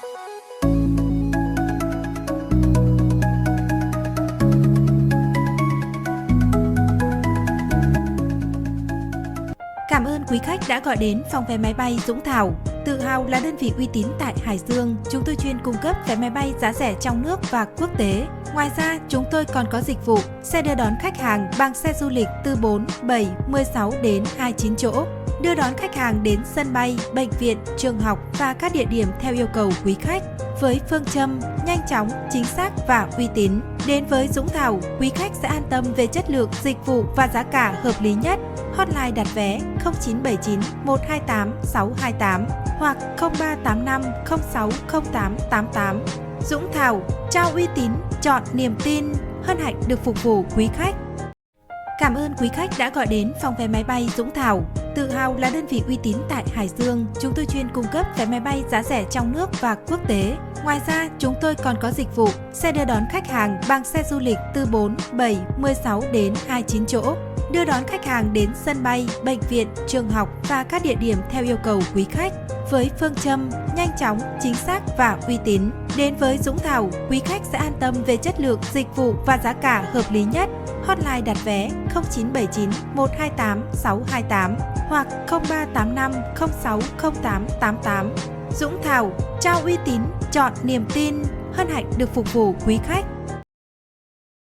Cảm ơn quý khách đã gọi đến phòng vé máy bay Dũng Thảo. Tự hào là đơn vị uy tín tại Hải Dương, chúng tôi chuyên cung cấp vé máy bay giá rẻ trong nước và quốc tế. Ngoài ra, chúng tôi còn có dịch vụ xe đưa đón khách hàng bằng xe du lịch từ 4, 7, 16 đến 29 chỗ. Đưa đón khách hàng đến sân bay, bệnh viện, trường học và các địa điểm theo yêu cầu quý khách. Với phương châm nhanh chóng, chính xác và uy tín. Đến với Dũng Thảo, quý khách sẽ an tâm về chất lượng, dịch vụ và giá cả hợp lý nhất. Hotline đặt vé 0979 128 628 hoặc 0385 060888. Dũng Thảo, trao uy tín, chọn niềm tin, hân hạnh được phục vụ quý khách. Cảm ơn quý khách đã gọi đến phòng vé máy bay Dũng Thảo. Tự hào là đơn vị uy tín tại Hải Dương, chúng tôi chuyên cung cấp vé máy bay giá rẻ trong nước và quốc tế. Ngoài ra, chúng tôi còn có dịch vụ xe đưa đón khách hàng bằng xe du lịch từ 4, 7, 16 đến 29 chỗ. Đưa đón khách hàng đến sân bay, bệnh viện, trường học và các địa điểm theo yêu cầu quý khách. Với phương châm nhanh chóng, chính xác và uy tín. Đến với Dũng Thảo, quý khách sẽ an tâm về chất lượng, dịch vụ và giá cả hợp lý nhất. Hotline đặt vé 0979 128 628 hoặc 0385 060888. Dũng Thảo, trao uy tín, chọn niềm tin, hân hạnh được phục vụ quý khách.